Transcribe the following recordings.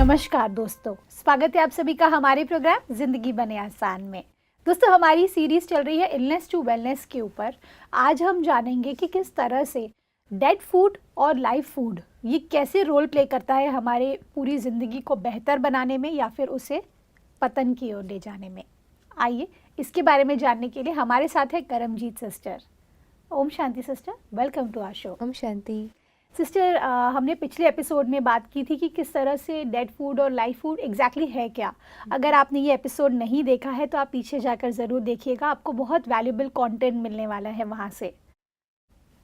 नमस्कार दोस्तों, स्वागत है आप सभी का हमारे प्रोग्राम जिंदगी बने आसान में। दोस्तों, हमारी सीरीज चल रही है इलनेस टू वेलनेस के ऊपर। आज हम जानेंगे कि किस तरह से डेड फूड और लाइव फूड ये कैसे रोल प्ले करता है हमारे पूरी ज़िंदगी को बेहतर बनाने में या फिर उसे पतन की ओर ले जाने में। आइए इसके बारे में जानने के लिए हमारे साथ है करमजीत सिस्टर। ओम शांति sister, welcome to our show. ओम शांति सिस्टर, हमने पिछले एपिसोड में बात की थी कि किस तरह से डेड फूड और लाइव फूड एग्जैक्टली है क्या। अगर आपने ये एपिसोड नहीं देखा है तो आप पीछे जाकर ज़रूर देखिएगा, आपको बहुत वैल्यूबल कंटेंट मिलने वाला है वहाँ से।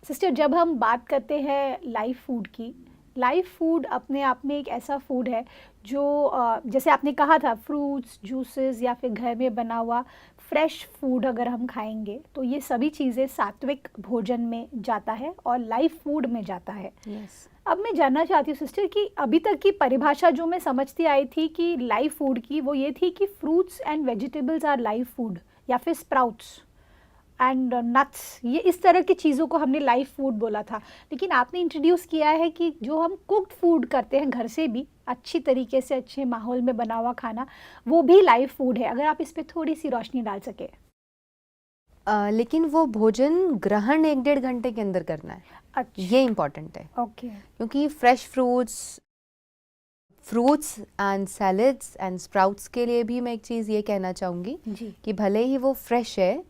सिस्टर, जब हम बात करते हैं लाइव फूड की, लाइव फूड अपने आप में एक ऐसा फूड है जो जैसे आपने कहा था, फ्रूट्स, जूसेस या फिर घर में बना हुआ फ्रेश फूड अगर हम खाएंगे तो ये सभी चीज़ें सात्विक भोजन में जाता है और लाइव फूड में जाता है। यस अब मैं जानना चाहती हूँ सिस्टर कि अभी तक की परिभाषा जो मैं समझती आई थी कि लाइव फूड की, वो ये थी कि fruits and vegetables are live food या फिर स्प्राउट्स एंड नट्स, ये इस तरह की चीज़ों को हमने लाइव फूड बोला था। लेकिन आपने इंट्रोड्यूस किया है कि जो हम कुक्ड फूड करते हैं घर से भी अच्छी तरीके से, अच्छे माहौल में बना हुआ खाना, वो भी लाइव फूड है। अगर आप इस पर थोड़ी सी रोशनी डाल सके। लेकिन वो भोजन ग्रहण 1-1.5 घंटे के अंदर करना है। अच्छा, ये इम्पोर्टेंट है ओके। क्योंकि fresh fruits and salads and sprouts के लिए भी मैं एक चीज़ ये कहना चाहूँगी जी, कि भले ही वो फ्रेश है,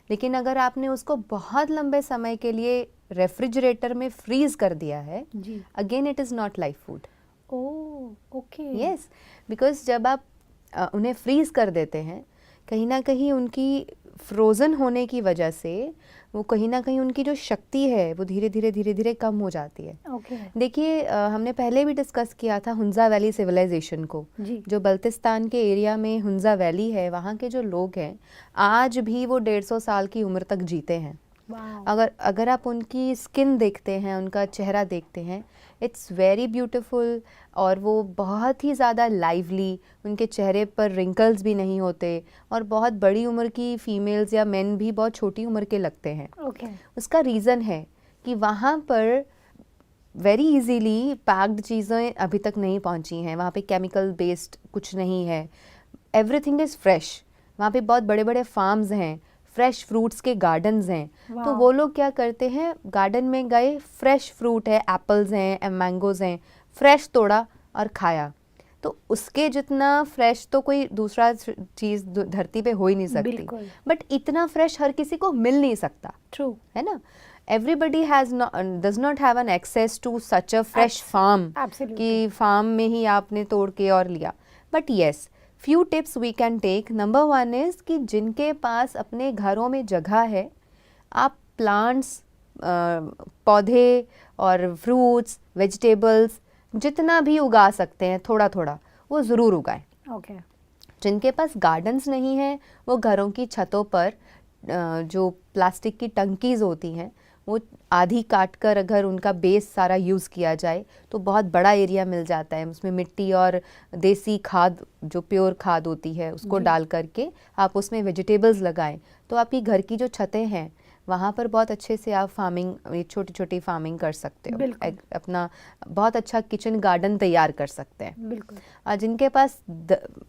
लेकिन अगर आपने उसको बहुत लंबे समय के लिए रेफ्रिजरेटर में फ्रीज कर दिया है, जी। Again it is not live food. Oh, okay. Yes, because जब आप उन्हें फ्रीज कर देते हैं, कहीं ना कहीं उनकी फ्रोज़न होने की वजह से वो कहीं ना कहीं उनकी जो शक्ति है वो धीरे धीरे कम हो जाती है। ओके। देखिए, हमने पहले भी डिस्कस किया था हुंजा वैली सिविलाइजेशन को। जी, जो बल्तिस्तान के एरिया में हुंजा वैली है, वहाँ के जो लोग हैं आज भी वो 150 साल की उम्र तक जीते हैं। वाओ। अगर आप उनकी स्किन देखते हैं, उनका चेहरा देखते हैं, इट्स वेरी ब्यूटीफुल और वो बहुत ही ज़्यादा लाइवली, उनके चेहरे पर रिंकल्स भी नहीं होते और बहुत बड़ी उम्र की फीमेल्स या मेन भी बहुत छोटी उम्र के लगते हैं। ओके। उसका रीज़न है कि वहाँ पर वेरी इजीली पैक्ड चीज़ें अभी तक नहीं पहुँची हैं, वहाँ पे केमिकल बेस्ड कुछ नहीं है, एवरीथिंग इज़ फ्रेश। वहाँ पे बहुत बड़े बड़े फार्म्स हैं, फ्रेश फ्रूट्स के गार्डन्स हैं। तो वो लोग क्या करते हैं, गार्डन में गए, फ्रेश फ्रूट है, एप्पल्स हैं, मैंगोज़ हैं, फ्रेश तोड़ा और खाया। तो उसके जितना फ्रेश तो कोई दूसरा चीज़ धरती पे हो ही नहीं सकती। बिल्कुल। बट इतना फ्रेश हर किसी को मिल नहीं सकता, ट्रू। है ना। Everybody does not have an access to such a fresh farm Absolutely. कि फार्म में ही आपने तोड़ के और लिया। But yes, few tips we can take. Number one is कि जिनके पास अपने घरों में जगह है, आप प्लांट्स, पौधे और फ्रूट्स, वेजिटेबल्स जितना भी उगा सकते हैं थोड़ा थोड़ा, वो ज़रूर उगाएं। ओके। जिनके पास गार्डन्स नहीं हैं, वो घरों की छतों पर जो प्लास्टिक की टंकीज़ होती हैं, वो आधी काट कर अगर उनका बेस सारा यूज़ किया जाए तो बहुत बड़ा एरिया मिल जाता है। उसमें मिट्टी और देसी खाद, जो प्योर खाद होती है, उसको डाल करके आप उसमें वेजिटेबल्स लगाएं, तो आपकी घर की जो छतें हैं वहाँ पर बहुत अच्छे से आप फार्मिंग, छोटी छोटी फार्मिंग कर सकते हो, अपना बहुत अच्छा किचन गार्डन तैयार कर सकते हैं। बिल्कुल। और जिनके पास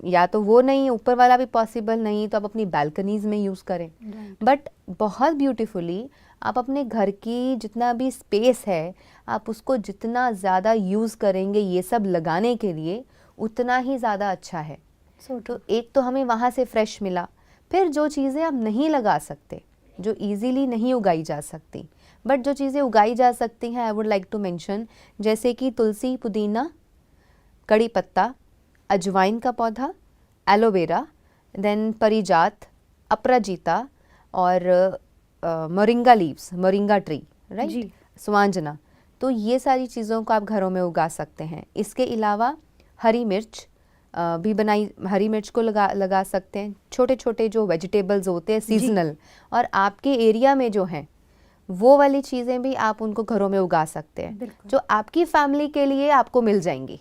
या तो वो नहीं, ऊपर वाला भी पॉसिबल नहीं, तो आप अपनी बालकनीज़ में यूज़ करें। बट बहुत ब्यूटीफुली आप अपने घर की जितना भी स्पेस है, आप उसको जितना ज़्यादा यूज़ करेंगे ये सब लगाने के लिए, उतना ही ज़्यादा अच्छा है। तो एक तो हमें वहाँ से फ्रेश मिला। फिर जो चीज़ें आप नहीं लगा सकते, जो इजीली नहीं उगाई जा सकती, बट जो चीज़ें उगाई जा सकती हैं, I would like to mention, जैसे कि तुलसी, पुदीना, कड़ी पत्ता, अजवाइन का पौधा, एलोवेरा, देन परिजात, अपराजिता और moringa leaves, moringa tree, right, स्वांजना। तो ये सारी चीज़ों को आप घरों में उगा सकते हैं। इसके अलावा हरी मिर्च भी हरी मिर्च को लगा सकते हैं। छोटे छोटे जो वेजिटेबल्स होते हैं सीजनल, और आपके एरिया में जो हैं वो वाली चीज़ें भी आप उनको घरों में उगा सकते हैं, जो आपकी फैमिली के लिए आपको मिल जाएंगी,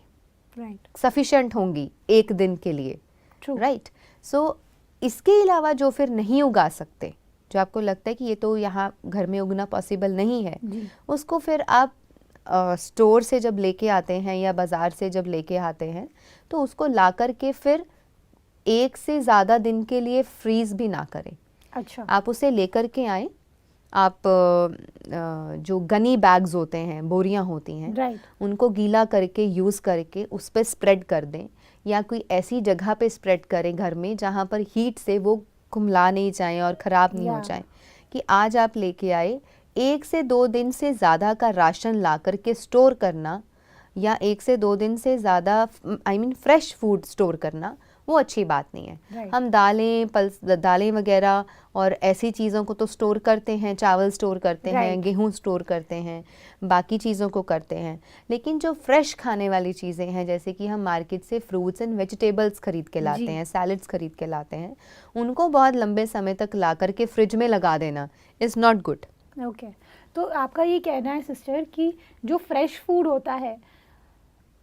सफिशेंट होंगी एक दिन के लिए, राइट। सो इसके अलावा जो फिर नहीं उगा सकते, जो आपको लगता है कि ये तो यहाँ घर में उगना पॉसिबल नहीं है, उसको फिर आप स्टोर से जब लेके आते हैं या बाज़ार से जब लेके आते हैं तो उसको ला कर के फिर 1 से ज़्यादा दिन के लिए फ्रीज़ भी ना करें। अच्छा। आप उसे लेकर के आएँ, आप जो गनी बैग्स होते हैं, बोरियां होती हैं, राइट। उनको गीला करके यूज़ करके उस पर स्प्रेड कर दें, या कोई ऐसी जगह पे स्प्रेड करें घर में जहाँ पर हीट से वो कुम्हला नहीं जाएं और ख़राब नहीं हो Yeah. जाएं। कि आज आप लेके आए, 1 से 2 दिन से ज़्यादा का राशन ला करके स्टोर करना, या 1 से 2 दिन से ज़्यादा फ्रेश फूड स्टोर करना, वो अच्छी बात नहीं है। Right. हम दालें वगैरह और ऐसी चीज़ों को तो स्टोर करते हैं, चावल स्टोर करते हैं, Right. गेहूं स्टोर करते हैं, बाकी चीज़ों को करते हैं, लेकिन जो फ्रेश खाने वाली चीज़ें हैं, जैसे कि हम मार्केट से फ्रूट्स एंड वेजिटेबल्स खरीद के लाते जी। हैं, सैलड्स खरीद के लाते हैं, उनको बहुत लंबे समय तक ला करके फ्रिज में लगा देना इज़ नॉट गुड। ओके। तो आपका ये कहना है सिस्टर कि जो फ्रेश फूड होता है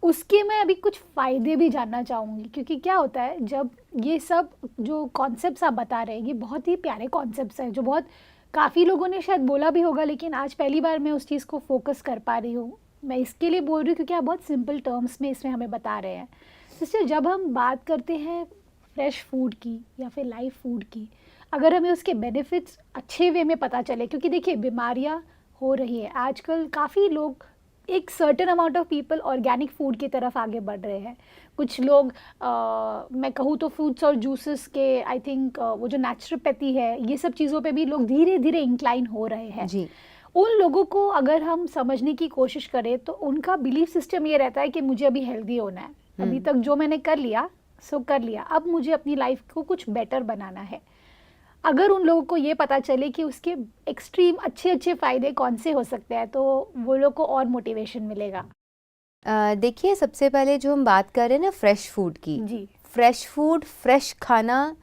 उसके मैं अभी कुछ फ़ायदे भी जानना चाहूँगी, क्योंकि क्या होता है जब ये सब जो कॉन्सेप्ट्स आप बता रहे हैं ये बहुत ही प्यारे कॉन्सेप्ट्स हैं जो बहुत काफ़ी लोगों ने शायद बोला भी होगा, लेकिन आज पहली बार मैं उस चीज़ को फोकस कर पा रही हूँ। मैं इसके लिए बोल रही हूँ क्योंकि आप बहुत सिंपल टर्म्स में इसमें हमें बता रहे हैं। सिस्टर, जब हम बात करते हैं फ्रेश फूड की या फिर लाइव फूड की, अगर हमें उसके बेनिफिट्स अच्छे वे में पता चले, क्योंकि देखिए बीमारियाँ हो रही है आजकल, काफ़ी लोग, एक certain amount of people organic food की तरफ आगे बढ़ रहे हैं। कुछ लोग मैं कहूँ तो फ्रूट्स और जूसेस के, आई थिंक वो जो नेचुरोपैथी है, ये सब चीज़ों पे भी लोग धीरे धीरे इंक्लाइन हो रहे हैं। जी। उन लोगों को अगर हम समझने की कोशिश करें तो उनका बिलीफ सिस्टम ये रहता है कि मुझे अभी हेल्दी होना है, अभी तक जो मैंने कर लिया सो कर लिया, अब मुझे अपनी लाइफ को कुछ बेटर बनाना है। अगर उन लोगों को ये पता चले कि उसके एक्सट्रीम अच्छे अच्छे फ़ायदे कौन से हो सकते हैं तो वो लोग को और मोटिवेशन मिलेगा। देखिए, सबसे पहले जो हम बात कर रहे हैं ना फ्रेश फूड की, जी। फ्रेश फूड, फ्रेश खाना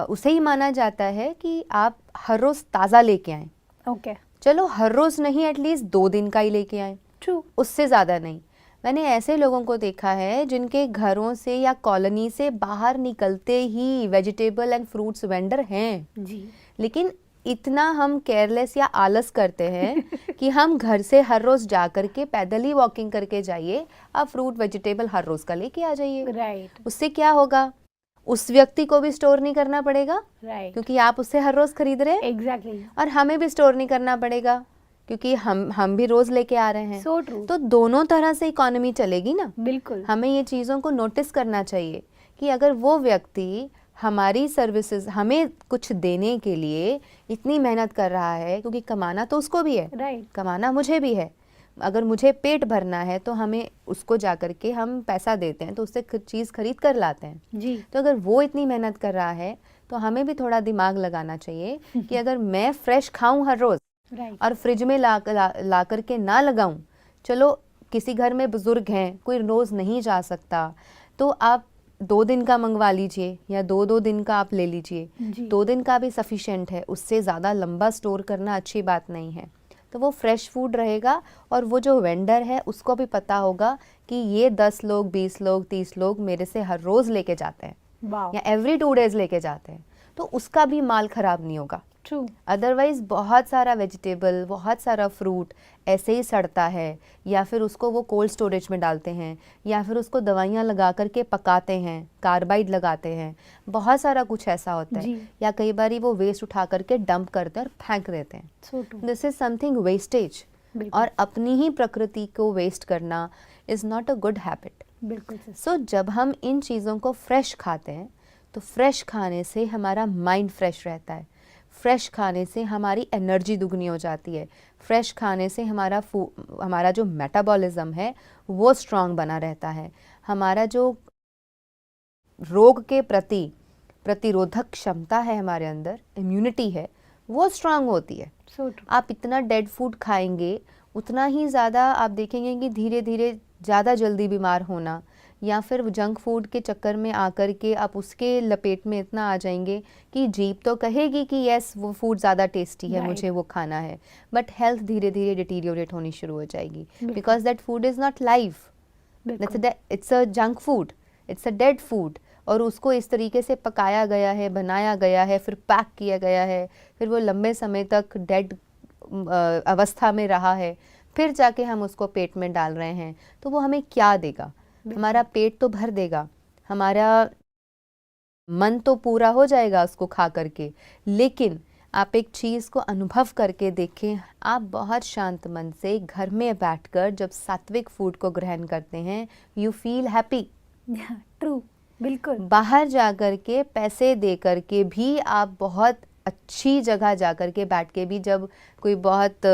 उसे ही माना जाता है कि आप हर रोज़ ताज़ा लेके आएँ। ओके। चलो हर रोज़ नहीं, एटलीस्ट 2 दिन का ही लेके आएँ, ट्रू। उससे ज़्यादा नहीं। मैंने ऐसे लोगों को देखा है जिनके घरों से या कॉलोनी से बाहर निकलते ही वेजिटेबल एंड फ्रूट्स वेंडर हैं, जी। लेकिन इतना हम केयरलेस या आलस करते हैं कि हम घर से हर रोज़ जा कर के पैदल ही वॉकिंग करके जाइए, आप फ्रूट वेजिटेबल हर रोज़ का लेके आ जाइए। राइट। उससे क्या होगा? उस व्यक्ति को भी स्टोर नहीं करना पड़ेगा, राइट। क्योंकि आप उससे हर रोज़ खरीद रहे हैं, एग्जैक्टली। और हमें भी स्टोर नहीं करना पड़ेगा क्योंकि हम भी रोज़ लेके आ रहे हैं। So true. तो दोनों तरह से इकोनॉमी चलेगी ना। बिल्कुल। हमें ये चीज़ों को नोटिस करना चाहिए कि अगर वो व्यक्ति हमारी सर्विसेज हमें कुछ देने के लिए इतनी मेहनत कर रहा है, क्योंकि कमाना तो उसको भी है, राइट। कमाना मुझे भी है। अगर मुझे पेट भरना है तो हमें उसको जा कर के हम पैसा देते हैं, तो उससे चीज़ खरीद कर लाते हैं। जी। तो अगर वो इतनी मेहनत कर रहा है तो हमें भी थोड़ा दिमाग लगाना चाहिए कि अगर मैं फ्रेश खाऊं हर रोज़ राइट। और फ्रिज में ला करके ना लगाऊं, चलो किसी घर में बुजुर्ग हैं, कोई रोज़ नहीं जा सकता, तो आप 2 दिन का मंगवा लीजिए या 2-2 दिन का आप ले लीजिए। जी। 2 दिन का भी सफिशेंट है, उससे ज़्यादा लंबा स्टोर करना अच्छी बात नहीं है। तो वो फ्रेश फूड रहेगा, और वो जो वेंडर है उसको भी पता होगा कि ये 10 लोग, 20 लोग, 30 लोग मेरे से हर रोज़ लेके जाते हैं वाओ। या एवरी 2 डेज़ लेके जाते हैं, तो उसका भी माल ख़राब नहीं होगा। ट्रू। अदरवाइज़ बहुत सारा वेजिटेबल, बहुत सारा फ्रूट ऐसे ही सड़ता है, या फिर उसको वो कोल्ड स्टोरेज में डालते हैं, या फिर उसको दवाइयाँ लगा करके पकाते हैं, कार्बाइड लगाते हैं, बहुत सारा कुछ ऐसा होता है। जी। या कई बार वो वेस्ट उठा करके डंप करते हैं और फेंक देते हैं। So true. This is something wastage, बिल्कुल। और अपनी ही प्रकृति को वेस्ट करना is not a good habit. बिल्कुल सिस्टर। सो जब हम इन चीज़ों को फ्रेश खाते हैं तो फ्रेश खाने से हमारा माइंड फ्रेश रहता है, फ्रेश खाने से हमारी एनर्जी दुगनी हो जाती है, फ्रेश खाने से हमारा जो मेटाबॉलिज्म है वो स्ट्रांग बना रहता है, हमारा जो रोग के प्रति प्रतिरोधक क्षमता है हमारे अंदर, इम्यूनिटी है, वो स्ट्रांग होती है। So true. आप इतना डेड फूड खाएंगे उतना ही ज़्यादा आप देखेंगे कि धीरे धीरे ज़्यादा जल्दी बीमार होना, या फिर जंक फूड के चक्कर में आकर के आप उसके लपेट में इतना आ जाएंगे कि जीभ तो कहेगी कि यस वो फूड ज़्यादा टेस्टी है, Right. मुझे वो खाना है, बट हेल्थ धीरे धीरे डिटीरियोरेट होनी शुरू हो जाएगी, बिल्कुल। Because that food is not live, बिल्कुल। It's a junk food, it's a dead food, और उसको इस तरीके से पकाया गया है, बनाया गया है, फिर पैक किया गया है, फिर वो लंबे समय तक डेड अवस्था में रहा है, फिर जाके हम उसको पेट में डाल रहे हैं, तो वो हमें क्या देगा? हमारा पेट तो भर देगा, हमारा मन तो पूरा हो जाएगा उसको खा करके, लेकिन आप एक चीज़ को अनुभव करके देखें, आप बहुत शांत मन से घर में बैठकर जब सात्विक फूड को ग्रहण करते हैं, यू फील हैप्पी। ट्रू, बिल्कुल। बाहर जाकर के पैसे दे करके भी आप बहुत अच्छी जगह जाकर के बैठ के भी, जब कोई बहुत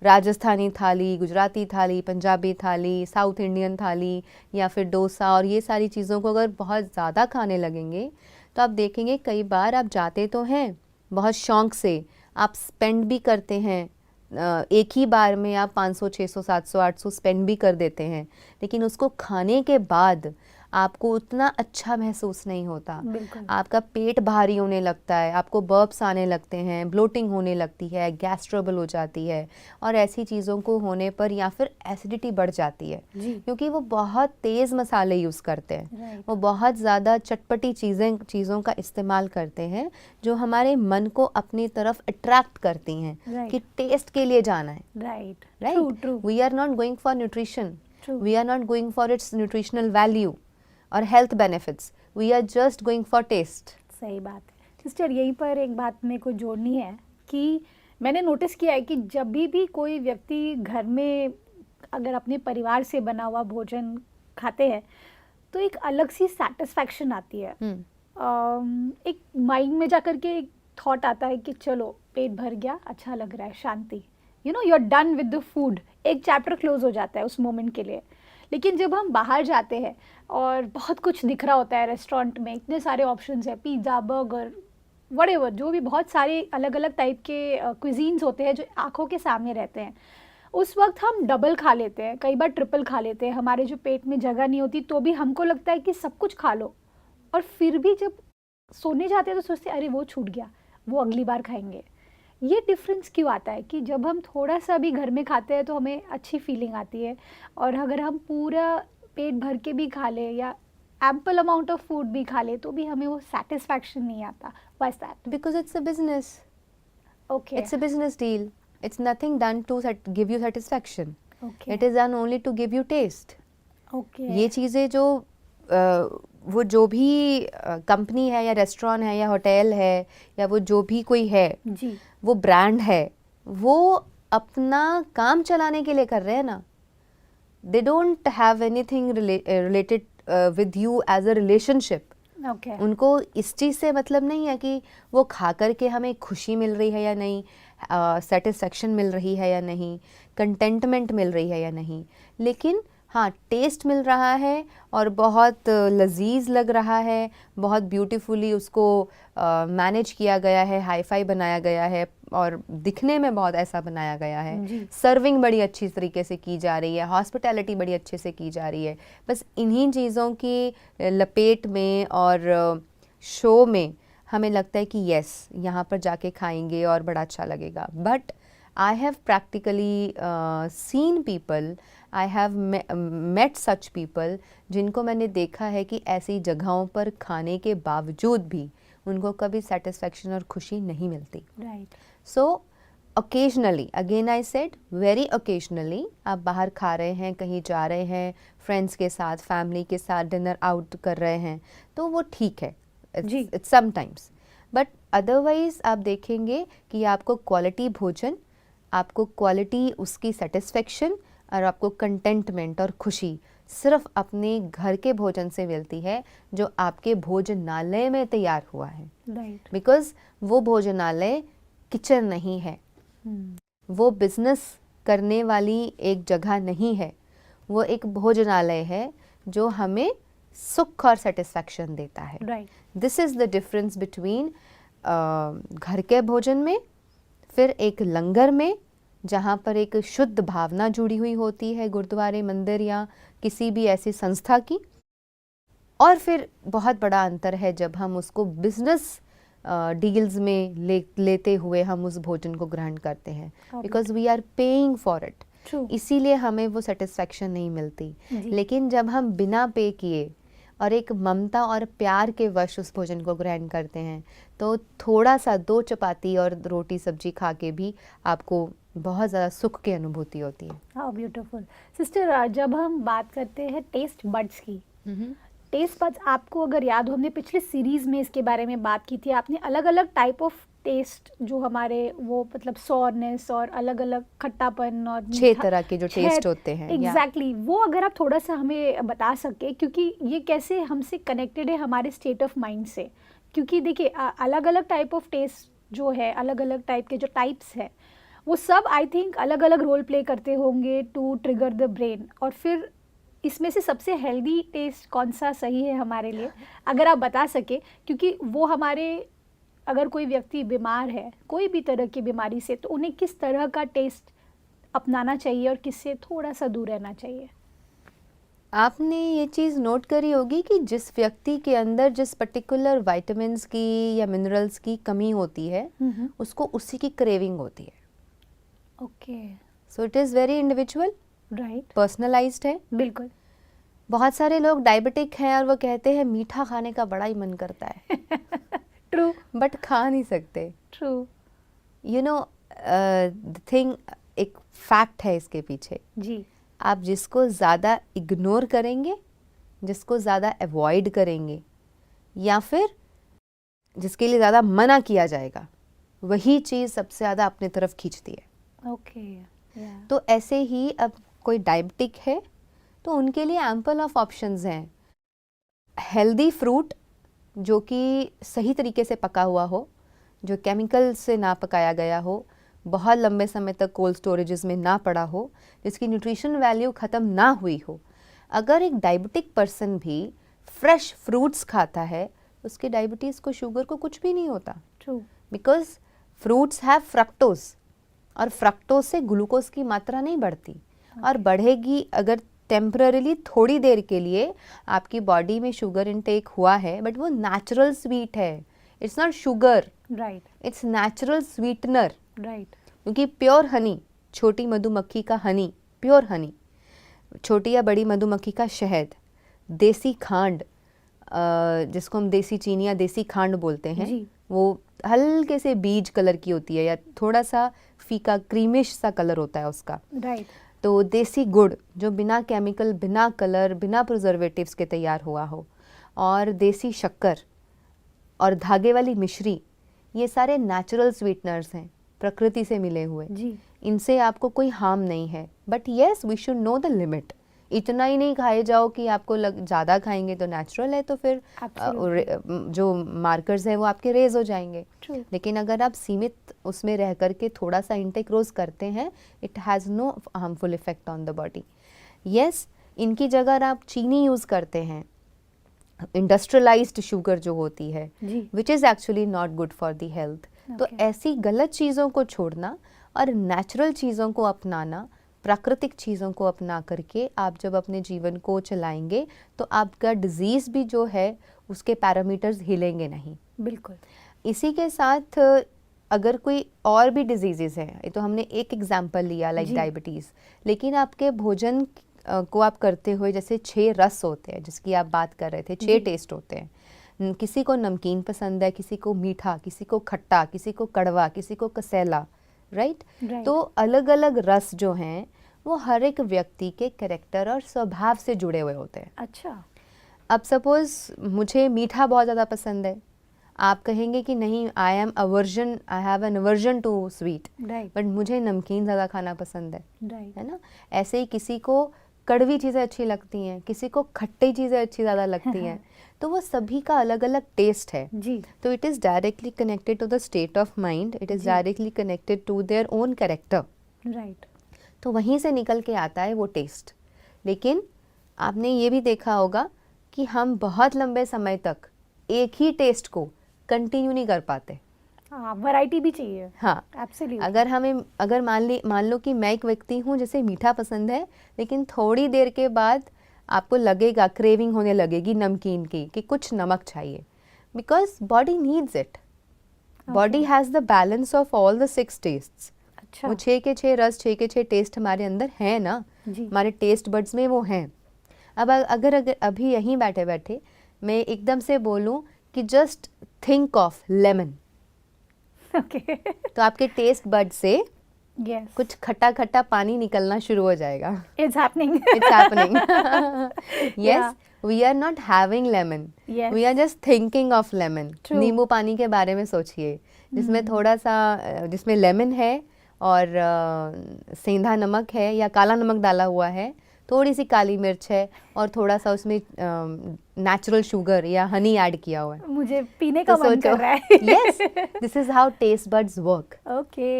राजस्थानी थाली, गुजराती थाली, पंजाबी थाली, साउथ इंडियन थाली या फिर डोसा और ये सारी चीज़ों को अगर बहुत ज़्यादा खाने लगेंगे, तो आप देखेंगे कई बार आप जाते तो हैं बहुत शौक़ से, आप स्पेंड भी करते हैं, एक ही बार में आप 500, 600, 700, 800 स्पेंड भी कर देते हैं, लेकिन उसको खाने के बाद आपको उतना अच्छा महसूस नहीं होता। आपका पेट भारी होने लगता है, आपको बर्प्स आने लगते हैं, ब्लोटिंग होने लगती है, गैस ट्रबल हो जाती है, और ऐसी चीज़ों को होने पर या फिर एसिडिटी बढ़ जाती है, क्योंकि वो बहुत तेज़ मसाले यूज़ करते हैं, वो बहुत ज़्यादा चटपटी चीज़ों का इस्तेमाल करते हैं जो हमारे मन को अपनी तरफ अट्रैक्ट करती हैं कि टेस्ट के लिए जाना है। Right, we are not going for nutrition, we are not going for its nutritional value और health benefits, we are just going for taste. सही बात है सिस्टर। यहीं पर एक बात मेरे को जोड़नी है कि मैंने नोटिस किया है कि जब भी कोई व्यक्ति घर में अगर अपने परिवार से बना हुआ भोजन खाते हैं तो एक अलग सी सेटिस्फैक्शन आती है। एक माइंड में जाकर के एक थॉट आता है कि चलो पेट भर गया, अच्छा लग रहा है, शांति, you know, you are done with the food, एक चैप्टर क्लोज हो जाता है उस मोमेंट के लिए। लेकिन जब हम बाहर जाते हैं और बहुत कुछ दिख रहा होता है रेस्टोरेंट में, इतने सारे ऑप्शंस है, पिज़्ज़ा, बर्गर, व्हाटएवर, जो भी बहुत सारे अलग अलग टाइप के क्विजीन्स होते हैं जो आंखों के सामने रहते हैं, उस वक्त हम डबल खा लेते हैं, कई बार ट्रिपल खा लेते हैं। हमारे जो पेट में जगह नहीं होती तो भी हमको लगता है कि सब कुछ खा लो, और फिर भी जब सोने जाते हैं तो सोचते हैं अरे वो छूट गया, वो अगली बार खाएंगे। ये डिफरेंस क्यों आता है कि जब हम थोड़ा सा भी घर में खाते हैं तो हमें अच्छी फीलिंग आती है, और अगर हम पूरा पेट भर के भी खा ले या एम्पल अमाउंट ऑफ फूड भी खा ले तो भी हमें वो सेटिस्फैक्शन नहीं आता? Why is that? Because it's a business. Okay. It's a business deal. It's nothing done to give you satisfaction. Okay. It is done only to give you taste. Okay. ये चीज़ें जो वो जो भी कंपनी है या रेस्टोरेंट है या होटल है या वो जो भी कोई है जी, वो ब्रांड है, वो अपना काम चलाने के लिए कर रहे हैं ना। They don't have anything related with you as a relationship. Okay. उनको इस चीज़ से मतलब नहीं है कि वो खा कर के हमें खुशी मिल रही है या नहीं, सेटिस्फैक्शन मिल रही है या नहीं, कंटेंटमेंट मिल रही है या नहीं, लेकिन हाँ टेस्ट मिल रहा है और बहुत लजीज लग रहा है, बहुत ब्यूटीफुली उसको मैनेज किया गया है, हाई फाई बनाया गया है और दिखने में बहुत ऐसा बनाया गया है, सर्विंग बड़ी अच्छी तरीके से की जा रही है, हॉस्पिटैलिटी बड़ी अच्छे से की जा रही है। बस इन्हीं चीज़ों की लपेट में और शो में हमें लगता है कि यस यहाँ पर जाके खाएंगे और बड़ा अच्छा लगेगा। But I have practically seen people, I have met such people जिनको मैंने देखा है कि ऐसी जगहों पर खाने के बावजूद भी उनको कभी satisfaction और खुशी नहीं मिलती। Right. So occasionally, again I said very occasionally, आप बाहर खा रहे हैं, कहीं जा रहे हैं, फ्रेंड्स के साथ, फैमिली के साथ डिनर आउट कर रहे हैं तो वो ठीक है, it's sometimes, बट अदरवाइज आप देखेंगे कि आपको क्वालिटी भोजन, आपको क्वालिटी उसकी सेटिस्फेक्शन और आपको कंटेंटमेंट और खुशी सिर्फ अपने घर के भोजन से मिलती है जो आपके भोजनालय में तैयार हुआ है। बिकॉज वो भोजनालय किचन नहीं है, वो बिजनेस करने वाली एक जगह नहीं है, वो एक भोजनालय है जो हमें सुख और सेटिस्फेक्शन देता है। This is the difference between घर के भोजन में, फिर एक लंगर में जहाँ पर एक शुद्ध भावना जुड़ी हुई होती है गुरुद्वारे, मंदिर या किसी भी ऐसी संस्था की, और फिर बहुत बड़ा अंतर है जब हम उसको बिजनेस डील्स में लेते हुए हम उस भोजन को ग्रहण करते हैं, because we are paying for it, इसीलिए हमें वो सेटिस्फेक्शन नहीं मिलती। लेकिन जब हम बिना पे किए और एक ममता और प्यार के वश उस भोजन को ग्रहण करते हैं, तो थोड़ा सा 2 चपाती और रोटी सब्जी खा के भी आपको बहुत ज़्यादा सुख की अनुभूति होती है। How beautiful. सिस्टर, जब हम बात करते हैं टेस्ट बड्स की, टेस्ट बड्स आपको अगर याद हो, हमने पिछले सीरीज में इसके बारे में बात की थी, आपने अलग अलग टाइप ऑफ टेस्ट जो हमारे वो मतलब सॉरनेस और अलग अलग खट्टापन और 6 तरह के जो टेस्ट होते हैं। एग्जैक्टली वो अगर आप थोड़ा सा हमें बता सके, क्योंकि ये कैसे हमसे कनेक्टेड है हमारे स्टेट ऑफ माइंड से। क्योंकि देखिए अलग अलग टाइप ऑफ टेस्ट जो है, अलग अलग टाइप के जो टाइप्स है, वो सब आई थिंक अलग अलग रोल प्ले करते होंगे टू ट्रिगर द ब्रेन। और फिर इसमें से सबसे हेल्दी टेस्ट कौन सा सही है हमारे लिए, अगर आप बता सके, क्योंकि वो हमारे, अगर कोई व्यक्ति बीमार है कोई भी तरह की बीमारी से, तो उन्हें किस तरह का टेस्ट अपनाना चाहिए और किससे थोड़ा सा दूर रहना चाहिए। आपने ये चीज़ नोट करी होगी कि जिस व्यक्ति के अंदर जिस पर्टिकुलर विटामिन्स की या मिनरल्स की कमी होती है, उसको उसी की क्रेविंग होती है। Okay, so it is very individual, right, personalised है। बिल्कुल। बहुत सारे लोग डायबिटिक हैं और वो कहते हैं मीठा खाने का बड़ा ही मन करता है ट्रू, बट खा नहीं सकते। True, you know the thing, एक फैक्ट है इसके पीछे जी, आप जिसको ज़्यादा इग्नोर करेंगे, जिसको अवॉइड अवॉइड करेंगे, या फिर जिसके लिए ज़्यादा मना किया जाएगा, वही चीज़ सबसे ज़्यादा अपने तरफ खींचती है। ओके, तो ऐसे ही अब कोई डायबिटिक है तो उनके लिए एम्पल ऑफ ऑप्शंस हैं। हेल्दी फ्रूट जो कि सही तरीके से पका हुआ हो, जो केमिकल से ना पकाया गया हो, बहुत लंबे समय तक कोल्ड स्टोरेजेस में ना पड़ा हो, जिसकी न्यूट्रिशन वैल्यू ख़त्म ना हुई हो। अगर एक डायबिटिक पर्सन भी फ्रेश फ्रूट्स खाता है, उसके डायबिटीज़ को, शुगर को कुछ भी नहीं होता। True, because fruits have fructose, और फ्रक्टोज से ग्लूकोज की मात्रा नहीं बढ़ती, और बढ़ेगी अगर टेम्पररीली थोड़ी देर के लिए आपकी बॉडी में शुगर इनटेक हुआ है, बट वो नेचुरल स्वीट है, it's not sugar, right, it's natural sweetener. Right, क्योंकि प्योर हनी, छोटी मधुमक्खी का हनी, प्योर हनी, छोटी या बड़ी मधुमक्खी का शहद, देसी खांड, जिसको हम देसी चीनी या देसी खांड बोलते हैं, जी, वो हल्के से बीज कलर की होती है या थोड़ा सा फीका क्रीमिश सा कलर होता है उसका। राइट, तो देसी गुड़ जो बिना केमिकल, बिना कलर, बिना प्रिजर्वेटिव्स के तैयार हुआ हो, और देसी शक्कर और धागे वाली मिश्री, ये सारे नेचुरल स्वीटनर्स हैं, प्रकृति से मिले हुए। जी, इनसे आपको कोई हार्म नहीं है। But yes, we should know the limit. इतना ही नहीं खाए जाओ कि आपको ज़्यादा खाएंगे तो नेचुरल है, तो फिर जो मार्कर्स हैं वो आपके रेज हो जाएंगे। ट्रू, लेकिन अगर आप सीमित उसमें रह करके थोड़ा सा इंटेक रोज करते हैं, it has no harmful effect on the body. Yes, इनकी जगह आप चीनी यूज़ करते हैं, इंडस्ट्रियलाइज्ड शुगर जो होती है, जी, which is actually not good for the health. तो Okay. ऐसी गलत चीज़ों को छोड़ना और नेचुरल चीज़ों को अपनाना, प्राकृतिक चीज़ों को अपना करके आप जब अपने जीवन को चलाएंगे, तो आपका डिजीज़ भी जो है उसके पैरामीटर्स हिलेंगे नहीं। बिल्कुल, इसी के साथ अगर कोई और भी डिजीज़ेज़ हैं, ये तो हमने एक एग्जाम्पल लिया लाइक जी। डायबिटीज़, लेकिन आपके भोजन को आप करते हुए जैसे 6 रस होते हैं जिसकी आप बात कर रहे थे, 6 जी। टेस्ट होते हैं। किसी को नमकीन पसंद है, किसी को मीठा, किसी को खट्टा, किसी को कड़वा, किसी को कसेला, राइट? राइट, तो अलग अलग रस जो हैं वो हर एक व्यक्ति के कैरेक्टर और स्वभाव से जुड़े हुए होते हैं। अच्छा, अब सपोज मुझे मीठा बहुत ज़्यादा पसंद है, आप कहेंगे कि नहीं, I have an aversion to sweet, right, but मुझे नमकीन ज़्यादा खाना पसंद राइट, है ना? ऐसे ही किसी को कड़वी चीज़ें अच्छी लगती हैं, किसी को खट्टी चीज़ें अच्छी ज़्यादा लगती हैं, तो वो सभी का अलग अलग टेस्ट है। जी, तो it is directly connected to the state of mind, it is जी। Directly connected to their own character. Right, तो वहीं से निकल के आता है वो टेस्ट। लेकिन आपने ये भी देखा होगा कि हम बहुत लंबे समय तक एक ही टेस्ट को कंटिन्यू नहीं कर पाते। हाँ, वैरायटी भी चाहिए, हाँ, एब्सोल्युटली, अगर मान लो कि मैं एक व्यक्ति हूँ जिसे मीठा पसंद है, लेकिन थोड़ी देर के बाद आपको लगेगा, क्रेविंग होने लगेगी नमकीन की, कि कुछ नमक चाहिए, because body needs it. Body has the balance of all the 6 tests. अच्छा, वो 6 के 6 रस, 6 के 6 टेस्ट हमारे अंदर हैं ना, जी, हमारे टेस्ट बड्स में वो हैं। अब अगर अभी यहीं बैठे बैठे मैं एकदम से बोलूं कि just think of lemon, okay, तो आपके टेस्ट बड से यस, कुछ खट्टा खट्टा पानी निकलना शुरू हो जाएगा. It's happening, It's happening. Yeah. Yes, we are not having lemon. Yes. We are just thinking of lemon. True. नींबू पानी के बारे में सोचिए, जिसमें थोड़ा सा जिसमें लेमन है और सेंधा नमक है या काला नमक डाला हुआ है, थोड़ी सी काली मिर्च है और थोड़ा सा उसमें नेचुरल शुगर या हनी ऐड किया हुआ है. मुझे पीने का तो मन सोचो. कर रहा है. Yes, this is how taste buds work. Okay,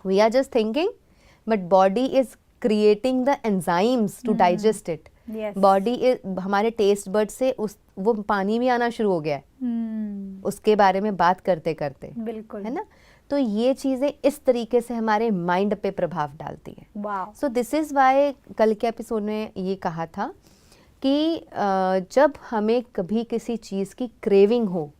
We are just thinking, but body is creating the enzymes to digest it. Yes, body हमारे टेस्ट बड से वो पानी भी आना शुरू हो गया है उसके बारे में बात करते करते, बिल्कुल, है ना. तो ये चीज़ें इस तरीके से हमारे माइंड पे प्रभाव डालती है. Wow, so this is why कल के एपिसोड में ये कहा था कि जब हमें कभी किसी चीज़ की क्रेविंग हो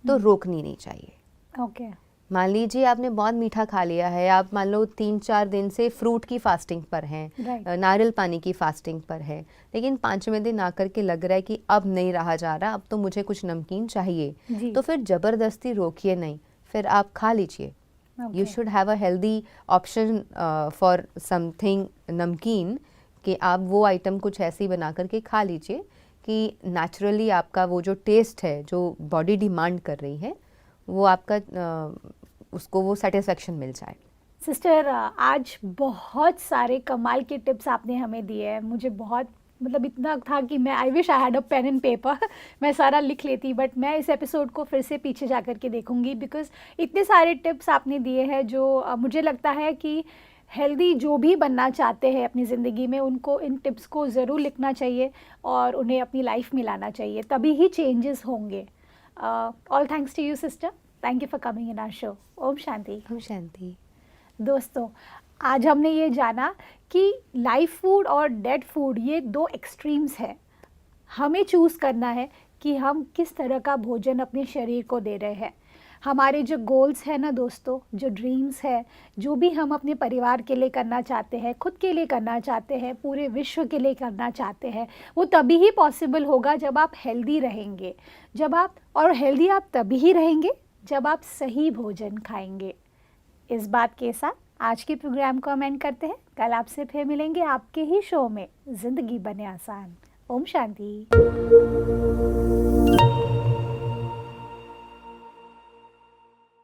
तो रोकनी नहीं चाहिए. ओके, मान लीजिए आपने बहुत मीठा खा लिया है, आप मान लो 3-4 दिन से फ्रूट की फास्टिंग पर हैं, Right. नारियल पानी की फास्टिंग पर है, लेकिन 5वें दिन आकर के लग रहा है कि अब नहीं रहा जा रहा, अब तो मुझे कुछ नमकीन चाहिए, जी, तो फिर ज़बरदस्ती रोकिए नहीं, फिर आप खा लीजिए. Okay, you should have a healthy option for something नमकीन, कि आप वो आइटम कुछ ऐसी बना करके खा लीजिए कि नेचुरली आपका वो जो टेस्ट है जो बॉडी डिमांड कर रही है वो आपका उसको वो सेटिस्फेक्शन मिल जाए. सिस्टर, आज बहुत सारे कमाल के टिप्स आपने हमें दिए हैं. मुझे बहुत मतलब इतना था कि मैं I wish I had a pen and paper, मैं सारा लिख लेती, बट मैं इस एपिसोड को फिर से पीछे जा कर के देखूंगी, बिकॉज इतने सारे टिप्स आपने दिए हैं जो मुझे लगता है कि हेल्दी जो भी बनना चाहते हैं अपनी ज़िंदगी में, उनको इन टिप्स को ज़रूर लिखना चाहिए और उन्हें अपनी लाइफ में लाना चाहिए, तभी ही चेंजेस होंगे. All thanks to you sister, thank you for coming in our show. ओम शांति. ओम शांति. दोस्तों, आज हमने ये जाना कि लाइव फूड और डेड फूड ये 2 एक्सट्रीम्स है. हमें चूज़ करना है कि हम किस तरह का भोजन अपने शरीर को दे रहे हैं. हमारे जो गोल्स हैं ना दोस्तों, जो ड्रीम्स है, जो भी हम अपने परिवार के लिए करना चाहते हैं, खुद के लिए करना चाहते हैं, पूरे विश्व के लिए करना चाहते हैं, वो तभी ही पॉसिबल होगा जब आप हेल्दी रहेंगे, और हेल्दी आप तभी ही रहेंगे जब आप सही भोजन खाएंगे. इस बात के साथ आज के प्रोग्राम को हम एंड करते हैं. कल आपसे फिर मिलेंगे आपके ही शो में ज़िंदगी बने आसान. ओम शांति.